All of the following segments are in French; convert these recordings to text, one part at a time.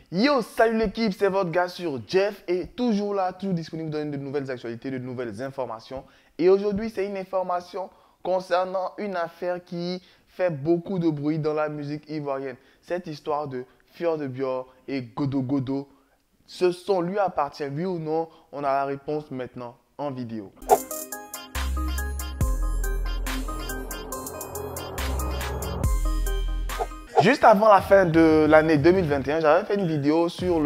Yo, salut l'équipe, c'est votre gars sur Jeff et toujours là, toujours disponible pour donner de nouvelles actualités, de nouvelles informations. Et aujourd'hui, c'est une information concernant une affaire qui fait beaucoup de bruit dans la musique ivoirienne. Cette histoire de Fior de Bior et Godo Godo, ce son lui appartient, oui ou non? On a la réponse maintenant en vidéo. Juste avant la fin de l'année 2021, j'avais fait une vidéo sur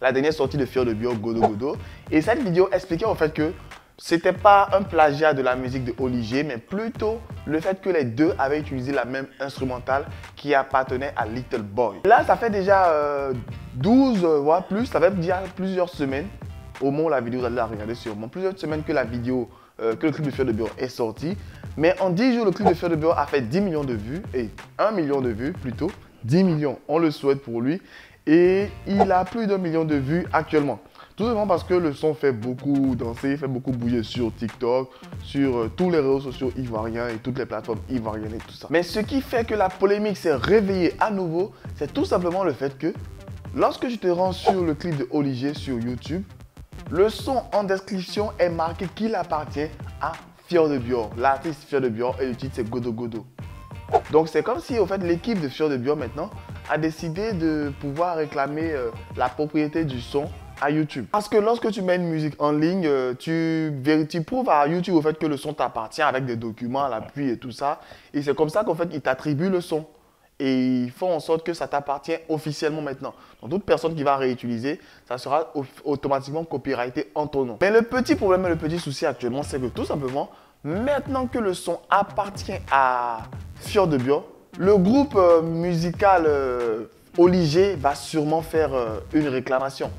la dernière sortie de Fior de Bior, Godo Godo. Et cette vidéo expliquait en fait que c'était pas un plagiat de la musique de Olivier, mais plutôt le fait que les deux avaient utilisé la même instrumentale qui appartenait à Little Boy. Là, ça fait déjà 12 voire plus, ça fait déjà plusieurs semaines, au moment où la vidéo, vous allez la regarder sûrement, plusieurs semaines que la vidéo, que le clip de Fior de Bior est sorti. Mais en 10 jours, le clip de Fior de Bior a fait 10 millions de vues, et 1 million de vues plutôt, 10 millions, on le souhaite pour lui. Et il a plus d'1 million de vues actuellement. Tout simplement parce que le son fait beaucoup danser, fait beaucoup bouger sur TikTok, sur tous les réseaux sociaux ivoiriens et toutes les plateformes ivoiriennes et tout ça. Mais ce qui fait que la polémique s'est réveillée à nouveau, c'est tout simplement le fait que lorsque tu te rends sur le clip de Olivier sur YouTube, le son en description est marqué qu'il appartient à Fior de Bior, l'artiste Fior de Bior, et le titre c'est Godo Godo. Donc c'est comme si au fait l'équipe de Fior de Bior maintenant a décidé de pouvoir réclamer la propriété du son à YouTube. Parce que lorsque tu mets une musique en ligne, tu prouves à YouTube au fait que le son t'appartient avec des documents à l'appui et tout ça. Et c'est comme ça qu'en fait ils t'attribuent le son. Et ils font en sorte que ça t'appartient officiellement maintenant. Donc toute personne qui va réutiliser, ça sera automatiquement copyrighté en ton nom. Mais le petit problème et le petit souci actuellement, c'est que tout simplement, maintenant que le son appartient à Fior de Bior, le groupe musical Olivier va sûrement faire une réclamation.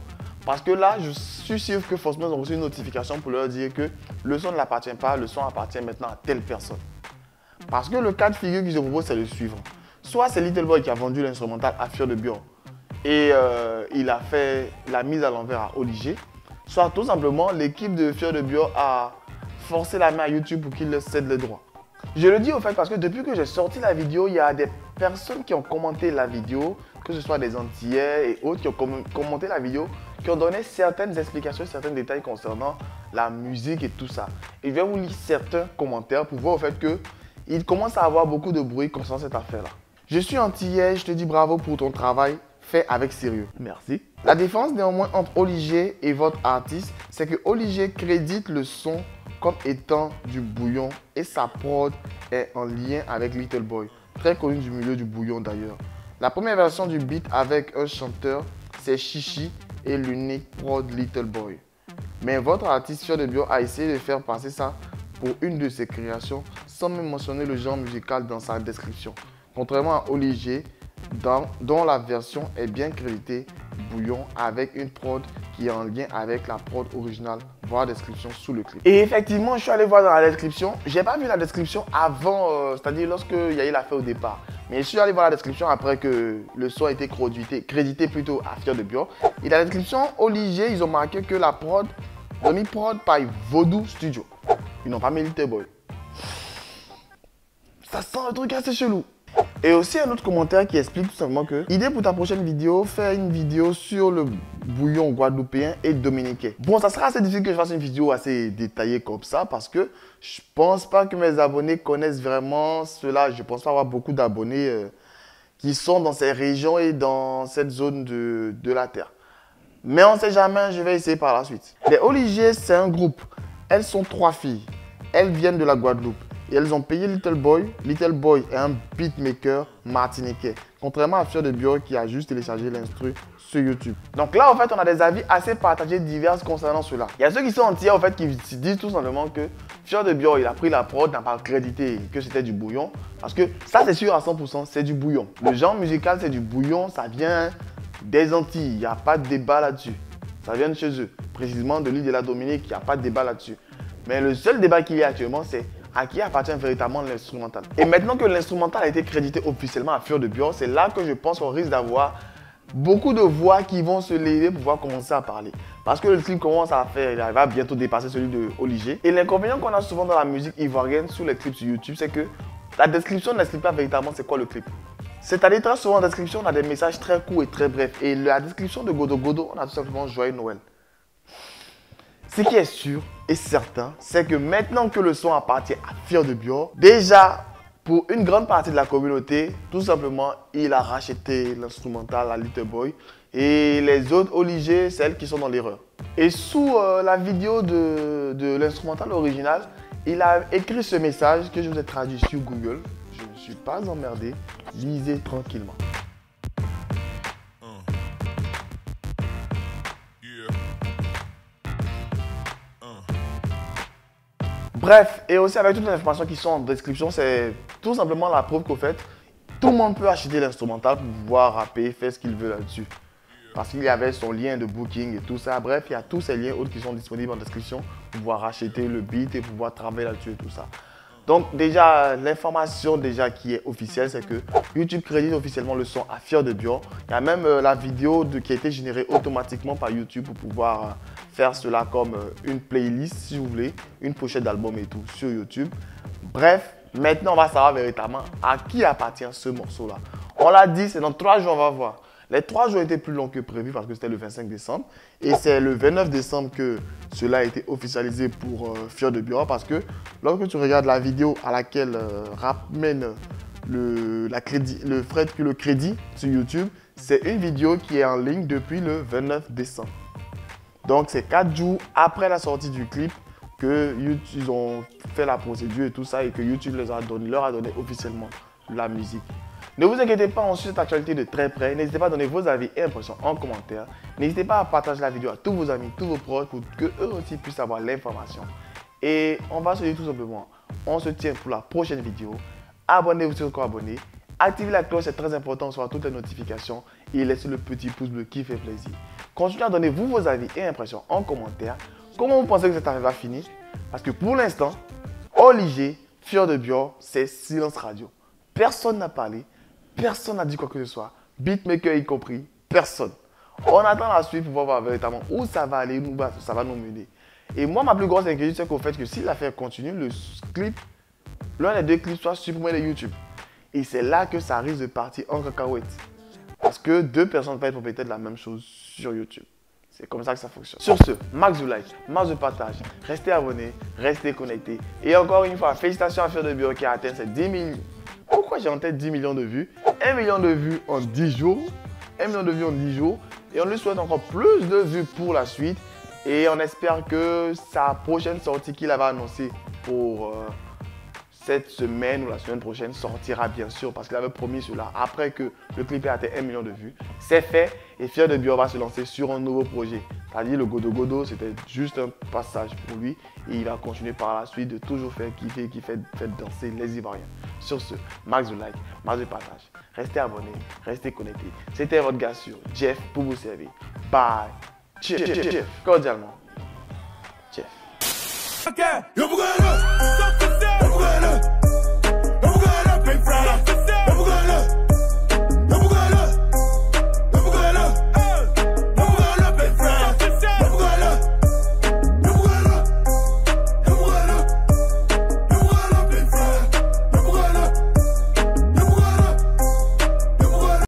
Parce que là, je suis sûr que forcément, ils ont reçu une notification pour leur dire que le son ne l'appartient pas, le son appartient maintenant à telle personne. Parce que le cas de figure qu'ils se propose, c'est le suivant. Soit c'est Little Boy qui a vendu l'instrumental à Fior de Bior et il a fait la mise à l'envers à Olivier. Soit tout simplement, l'équipe de Fior de Bior a forcé la main à YouTube pour qu'il cède les droits. Je le dis au fait parce que depuis que j'ai sorti la vidéo, il y a des personnes qui ont commenté la vidéo, que ce soit des Antillais et autres qui ont commenté la vidéo, qui ont donné certaines explications, certains détails concernant la musique et tout ça. Et je vais vous lire certains commentaires pour voir au fait qu'il commence à avoir beaucoup de bruit concernant cette affaire-là. Je suis Antillais, je te dis bravo pour ton travail fait avec sérieux. Merci. La différence néanmoins entre Olivier et votre artiste, c'est que Olivier crédite le son comme étant du bouillon et sa prod est en lien avec Little Boy, très connu du milieu du bouillon d'ailleurs. La première version du beat avec un chanteur, c'est Chichi et l'unique prod Little Boy. Mais votre artiste Fior de Bior a essayé de faire passer ça pour une de ses créations sans même mentionner le genre musical dans sa description. Contrairement à Olivier, dont la version est bien créditée bouillon avec une prod qui est en lien avec la prod originale, voir la description sous le clip. Et effectivement, je suis allé voir dans la description. J'ai pas vu la description avant, c'est-à-dire lorsqu'il y a eu l'affaire au départ. Mais je suis allé voir la description après que le son a été crédité plutôt à Fior de Bior. Et dans la description, Olivier, ils ont marqué que la prod, ils ont mis prod par Vodou Studio. Ils n'ont pas mis Little Boy. Ça sent un truc assez chelou. Et aussi un autre commentaire qui explique tout simplement que idée pour ta prochaine vidéo, faire une vidéo sur le bouillon guadeloupéen et dominicain. Bon, ça sera assez difficile que je fasse une vidéo assez détaillée comme ça parce que je pense pas que mes abonnés connaissent vraiment cela. Je pense pas avoir beaucoup d'abonnés qui sont dans ces régions et dans cette zone de la terre. Mais on sait jamais, je vais essayer par la suite. Les Olivier, c'est un groupe. Elles sont 3 filles. Elles viennent de la Guadeloupe. Et elles ont payé Little Boy. Little Boy est un beatmaker martiniquais. Contrairement à Fior de Bior qui a juste téléchargé l'instru sur YouTube. Donc là, en fait, on a des avis assez partagés divers concernant cela. Il y a ceux qui sont entiers, en fait, qui disent tout simplement que Fior de Bior, il a pris la prod, n'a pas crédité que c'était du bouillon. Parce que ça, c'est sûr à 100%, c'est du bouillon. Le genre musical, c'est du bouillon, ça vient des Antilles. Il n'y a pas de débat là-dessus. Ça vient de chez eux. Précisément de l'île de la Dominique, il n'y a pas de débat là-dessus. Mais le seul débat qu'il y a actuellement, c'est à qui appartient véritablement l'instrumental. Et maintenant que l'instrumental a été crédité officiellement à Fior de Bior, c'est là que je pense qu'on risque d'avoir beaucoup de voix qui vont se lever pour pouvoir commencer à parler. Parce que le clip commence à faire, il va bientôt dépasser celui de Olivier. Et l'inconvénient qu'on a souvent dans la musique ivoirienne, sur les clips sur YouTube, c'est que la description n'explique pas véritablement c'est quoi le clip. C'est-à-dire, très souvent, en description, on a des messages très courts et très brefs. Et la description de Godo Godo, on a tout simplement Joyeux Noël. Ce qui est sûr et certain, c'est que maintenant que le son appartient à Fir de Bior, déjà, pour une grande partie de la communauté, tout simplement, il a racheté l'instrumental à Little Boy. Et les autres Oligé, celles qui sont dans l'erreur. Et sous la vidéo de l'instrumental original, il a écrit ce message que je vous ai traduit sur Google. Je ne suis pas emmerdé. Lisez tranquillement. Bref, et aussi avec toutes les informations qui sont en description, c'est tout simplement la preuve qu'au fait, tout le monde peut acheter l'instrumental pour pouvoir rapper, faire ce qu'il veut là-dessus. Parce qu'il y avait son lien de booking et tout ça. Bref, il y a tous ces liens autres qui sont disponibles en description pour pouvoir acheter le beat et pouvoir travailler là-dessus et tout ça. Donc déjà, l'information déjà qui est officielle, c'est que YouTube crédite officiellement le son à Fir de Bior. Il y a même la vidéo qui a été générée automatiquement par YouTube pour pouvoir faire cela comme une playlist, si vous voulez, une pochette d'album et tout sur YouTube. Bref, maintenant on va savoir véritablement à qui appartient ce morceau-là. On l'a dit, c'est dans 3 jours, on va voir. Les 3 jours étaient plus longs que prévu parce que c'était le 25 décembre. Et c'est le 29 décembre que cela a été officialisé pour Fir de Bior. Parce que lorsque tu regardes la vidéo à laquelle ramène le crédit sur YouTube, c'est une vidéo qui est en ligne depuis le 29 décembre. Donc c'est 4 jours après la sortie du clip que YouTube, ils ont fait la procédure et tout ça et que YouTube leur a donné officiellement la musique. Ne vous inquiétez pas, on suit cette actualité de très près. N'hésitez pas à donner vos avis et impressions en commentaire. N'hésitez pas à partager la vidéo à tous vos amis, tous vos proches pour qu'eux aussi puissent avoir l'information. Et on va se dire tout simplement, on se tient pour la prochaine vidéo. Abonnez-vous si vous êtes encore abonné. Activez la cloche, c'est très important sur toutes les notifications. Et laissez le petit pouce bleu qui fait plaisir. Continuez à donner vos avis et impressions en commentaire. Comment vous pensez que cette affaire va finir? Parce que pour l'instant, Oligé, Fir de Bior, c'est silence radio. Personne n'a parlé. Personne n'a dit quoi que ce soit, beatmaker y compris, personne. On attend la suite pour voir véritablement où ça va aller, où ça va nous mener. Et moi, ma plus grosse inquiétude, c'est qu'au fait que si l'affaire continue, l'un des 2 clips soit supprimé de YouTube. Et c'est là que ça risque de partir en cacahuète. Parce que 2 personnes peuvent être propriétaires de la même chose sur YouTube. C'est comme ça que ça fonctionne. Sur ce, max de like, max de partage, restez abonnés, restez connectés. Et encore une fois, félicitations à Fir de Bior qui a atteint ses 10 millions. Pourquoi j'ai en tête 10 millions de vues? 1 million de vues en 10 jours. 1 million de vues en 10 jours. Et on lui souhaite encore plus de vues pour la suite. Et on espère que sa prochaine sortie qu'il avait annoncée pour cette semaine ou la semaine prochaine sortira bien sûr. Parce qu'il avait promis cela après que le clip ait atteint 1 million de vues. C'est fait et Fir de Bior va se lancer sur un nouveau projet. C'est-à-dire le Godo Godo, c'était juste un passage pour lui. Et il va continuer par la suite de toujours faire kiffer, qui fait danser les Ivoiriens. Sur ce, max de like, max de partage. Restez abonnés, restez connectés. C'était votre gars sûr, Jeff, pour vous servir. Bye. Jeff. Cordialement. Jeff.